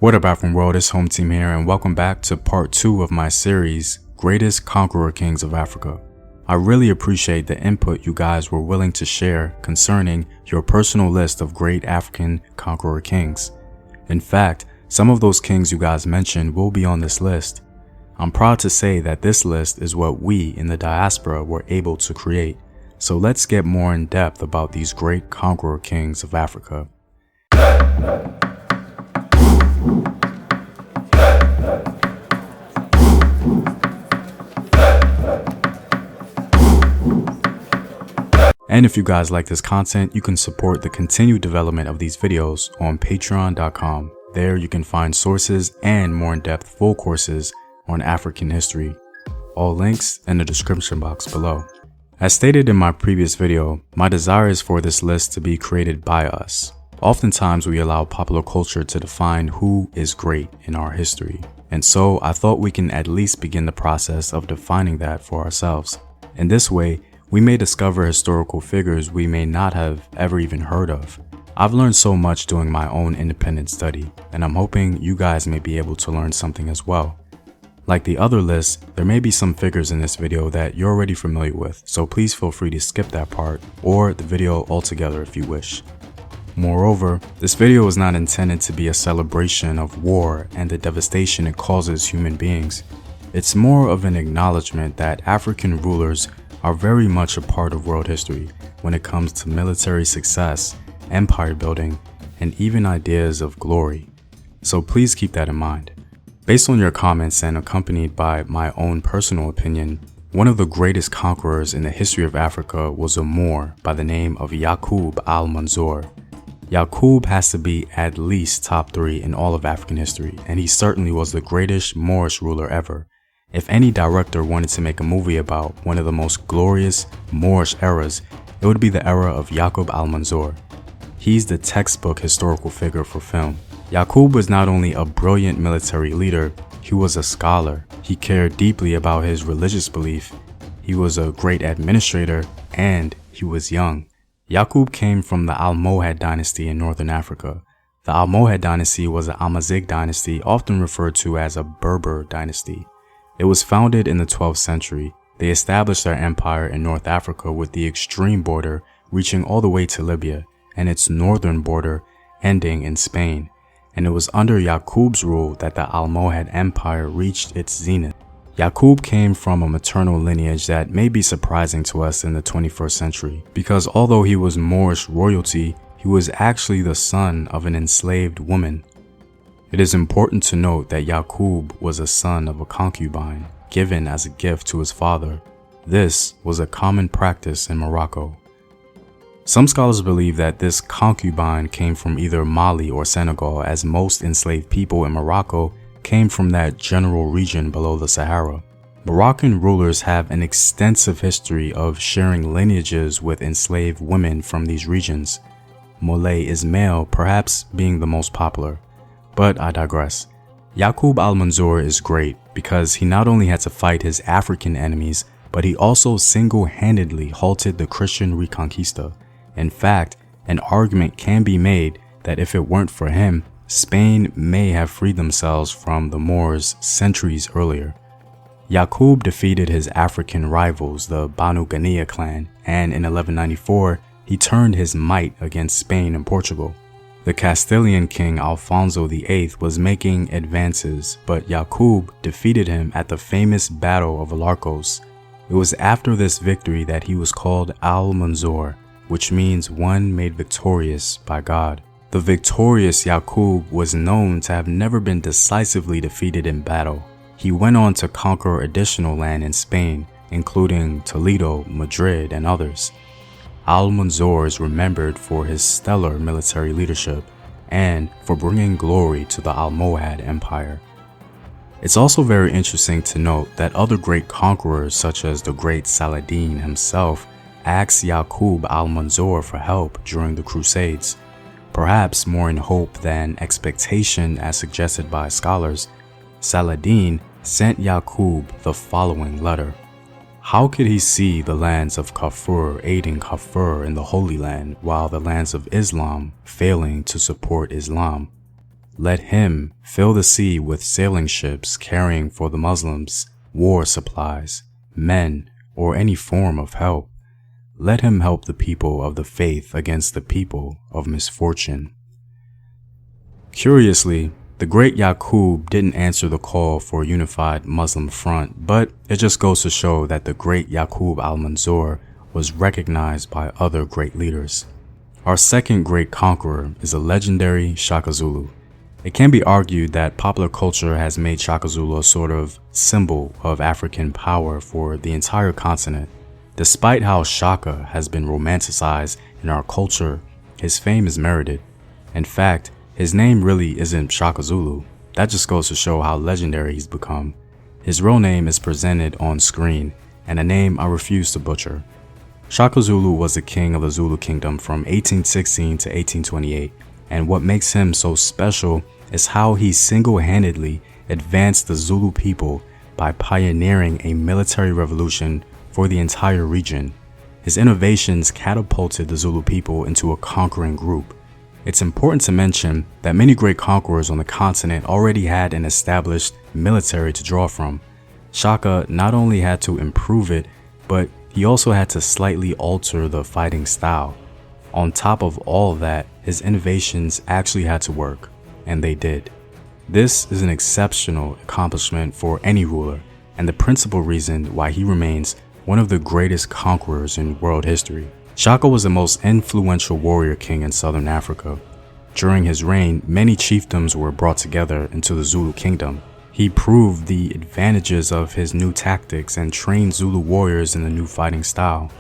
What up, Afro World? It's Home Team here, and welcome back to part 2 of my series, Greatest Conqueror Kings of Africa. I really appreciate the input you guys were willing to share concerning your personal list of great African conqueror kings. In fact, some of those kings you guys mentioned will be on this list. I'm proud to say that this list is what we in the diaspora were able to create. So let's get more in depth about these great conqueror kings of Africa. And if you guys like this content, you can support the continued development of these videos on patreon.com. There you can find sources and more in-depth full courses on African history. All links in the description box below. As stated in my previous video, my desire is for this list to be created by us. Oftentimes we allow popular culture to define who is great in our history. And so I thought we can at least begin the process of defining that for ourselves. In this way, we may discover historical figures we may not have ever even heard of. I've learned so much doing my own independent study, and I'm hoping you guys may be able to learn something as well. Like the other lists, there may be some figures in this video that you're already familiar with, so please feel free to skip that part or the video altogether if you wish. Moreover, this video is not intended to be a celebration of war and the devastation it causes human beings. It's more of an acknowledgement that African rulers are very much a part of world history when it comes to military success, empire building, and even ideas of glory. So please keep that in mind. Based on your comments and accompanied by my own personal opinion, one of the greatest conquerors in the history of Africa was a Moor by the name of Yakub alManzur. Yakub has to be at least top 3 in all of African history, and he certainly was the greatest Moorish ruler ever. If any director wanted to make a movie about one of the most glorious Moorish eras, it would be the era of Yakub alManzur. He's the textbook historical figure for film. Yakub was not only a brilliant military leader, he was a scholar. He cared deeply about his religious belief. He was a great administrator, and he was young. Yakub came from the Almohad dynasty in northern Africa. The Almohad dynasty was an Amazigh dynasty, often referred to as a Berber dynasty. It was founded in the 12th century. They established their empire in North Africa with the extreme border reaching all the way to Libya and its northern border ending in Spain. And it was under Yakub's rule that the Almohad Empire reached its zenith. Yakub came from a maternal lineage that may be surprising to us in the 21st century, because although he was Moorish royalty, he was actually the son of an enslaved woman. It is important to note that Yakub was a son of a concubine, given as a gift to his father. This was a common practice in Morocco. Some scholars believe that this concubine came from either Mali or Senegal, as most enslaved people in Morocco came from that general region below the Sahara. Moroccan rulers have an extensive history of sharing lineages with enslaved women from these regions, Moulay Ismail perhaps being the most popular. But I digress. Yakub alManzur is great because he not only had to fight his African enemies, but he also single-handedly halted the Christian Reconquista. In fact, an argument can be made that if it weren't for him, Spain may have freed themselves from the Moors centuries earlier. Yakub defeated his African rivals, the Banu Ghaniya clan, and in 1194, he turned his might against Spain and Portugal. The Castilian king Alfonso VIII was making advances, but Yakub defeated him at the famous Battle of Alarcos. It was after this victory that he was called alManzur, which means one made victorious by God. The victorious Yakub was known to have never been decisively defeated in battle. He went on to conquer additional land in Spain, including Toledo, Madrid, and others. alManzur is remembered for his stellar military leadership and for bringing glory to the Almohad Empire. It's also very interesting to note that other great conquerors such as the great Saladin himself asked Yakub alManzur for help during the Crusades. Perhaps more in hope than expectation as suggested by scholars, Saladin sent Yakub the following letter. How could he see the lands of Kafur aiding Kafur in the Holy Land while the lands of Islam failing to support Islam? Let him fill the sea with sailing ships carrying for the Muslims war supplies, men, or any form of help. Let him help the people of the faith against the people of misfortune. Curiously, the great Yakub didn't answer the call for a unified Muslim front, but it just goes to show that the great Yakub alManzur was recognized by other great leaders. Our second great conqueror is the legendary Shakazulu. It can be argued that popular culture has made Shakazulu a sort of symbol of African power for the entire continent. Despite how Shaka has been romanticized in our culture, his fame is merited. In fact, his name really isn't Shakazulu. That just goes to show how legendary he's become. His real name is presented on screen, and a name I refuse to butcher. Shakazulu was the king of the Zulu kingdom from 1816 to 1828, and what makes him so special is how he single-handedly advanced the Zulu people by pioneering a military revolution for the entire region. His innovations catapulted the Zulu people into a conquering group. It's important to mention that many great conquerors on the continent already had an established military to draw from. Shaka not only had to improve it, but he also had to slightly alter the fighting style. On top of all of that, his innovations actually had to work, and they did. This is an exceptional accomplishment for any ruler, and the principal reason why he remains one of the greatest conquerors in world history. Shaka was the most influential warrior king in southern Africa. During his reign, many chiefdoms were brought together into the Zulu kingdom. He proved the advantages of his new tactics and trained Zulu warriors in the new fighting style.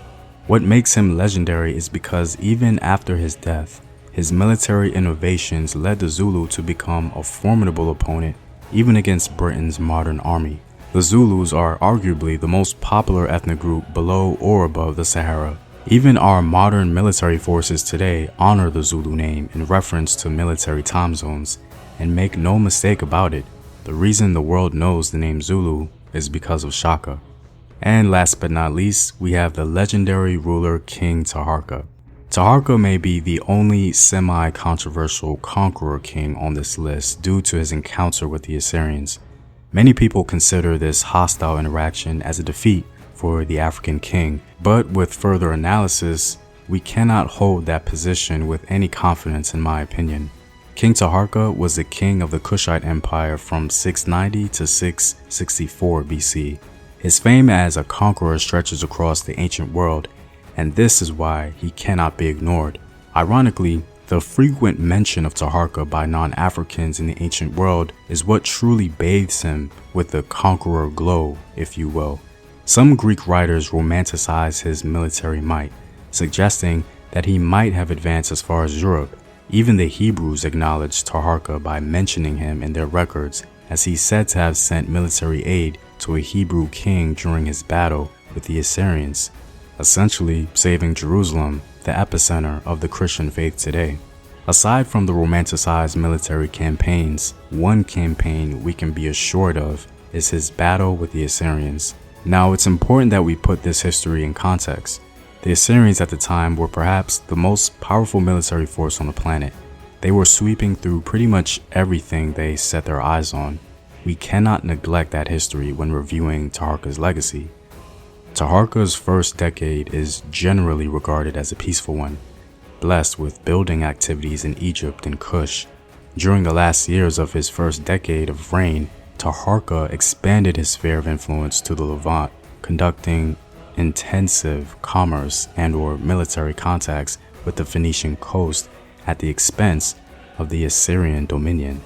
What makes him legendary is because even after his death, his military innovations led the Zulu to become a formidable opponent even against Britain's modern army. The Zulus are arguably the most popular ethnic group below or above the Sahara. Even our modern military forces today honor the Zulu name in reference to military time zones, and make no mistake about it, the reason the world knows the name Zulu is because of Shaka. And last but not least, we have the legendary ruler King Taharqa. Taharqa may be the only semi-controversial conqueror king on this list due to his encounter with the Assyrians. Many people consider this hostile interaction as a defeat for the African king, but with further analysis, we cannot hold that position with any confidence in my opinion. King Taharqa was the king of the Kushite Empire from 690 to 664 BC. His fame as a conqueror stretches across the ancient world, and this is why he cannot be ignored. Ironically, the frequent mention of Taharqa by non-Africans in the ancient world is what truly bathes him with the conqueror glow, if you will. Some Greek writers romanticize his military might, suggesting that he might have advanced as far as Europe. Even the Hebrews acknowledged Taharqa by mentioning him in their records, as he's said to have sent military aid to a Hebrew king during his battle with the Assyrians, essentially saving Jerusalem, the epicenter of the Christian faith today. Aside from the romanticized military campaigns, one campaign we can be assured of is his battle with the Assyrians. Now, it's important that we put this history in context. The Assyrians at the time were perhaps the most powerful military force on the planet. They were sweeping through pretty much everything they set their eyes on. We cannot neglect that history when reviewing Taharqa's legacy. Taharqa's first decade is generally regarded as a peaceful one, blessed with building activities in Egypt and Kush. During the last years of his first decade of reign, Taharqa expanded his sphere of influence to the Levant, conducting intensive commerce and/or military contacts with the Phoenician coast at the expense of the Assyrian dominion.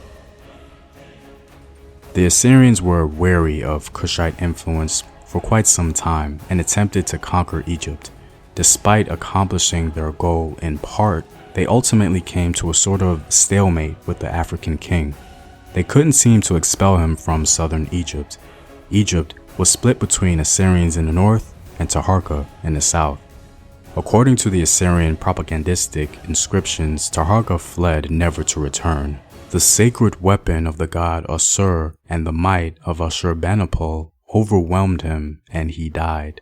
The Assyrians were wary of Kushite influence for quite some time and attempted to conquer Egypt. Despite accomplishing their goal in part, they ultimately came to a sort of stalemate with the African king. They couldn't seem to expel him from southern Egypt. Egypt was split between Assyrians in the north and Taharqa in the south. According to the Assyrian propagandistic inscriptions, Taharqa fled never to return. The sacred weapon of the god Assur and the might of Ashurbanipal overwhelmed him and he died.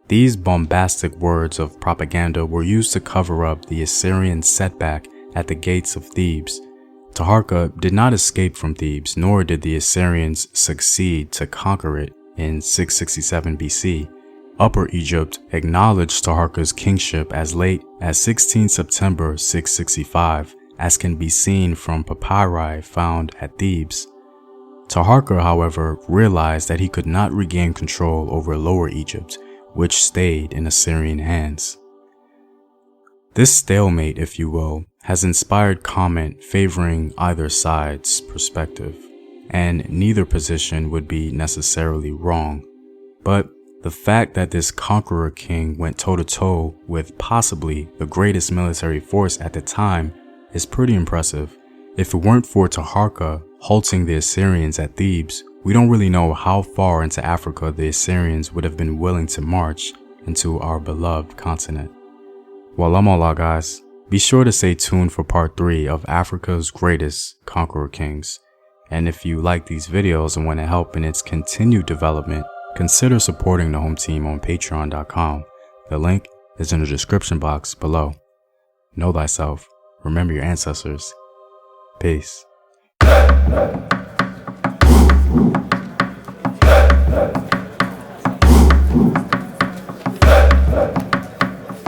These bombastic words of propaganda were used to cover up the Assyrian setback at the gates of Thebes. Taharqa did not escape from Thebes, nor did the Assyrians succeed to conquer it in 667 BC. Upper Egypt acknowledged Taharqa's kingship as late as 16 September 665, as can be seen from papyri found at Thebes. Taharqa, however, realized that he could not regain control over Lower Egypt, which stayed in Assyrian hands. This stalemate, if you will, has inspired comment favoring either side's perspective, and neither position would be necessarily wrong. But the fact that this conqueror king went toe-to-toe with possibly the greatest military force at the time is pretty impressive. If it weren't for Taharqa halting the Assyrians at Thebes, we don't really know how far into Africa the Assyrians would have been willing to march into our beloved continent. Well, I'm all out, guys. Be sure to stay tuned for part 3 of Africa's greatest conqueror kings. And if you like these videos and want to help in its continued development, consider supporting the home team on patreon.com. The link is in the description box below. Know thyself. Remember your ancestors. Peace.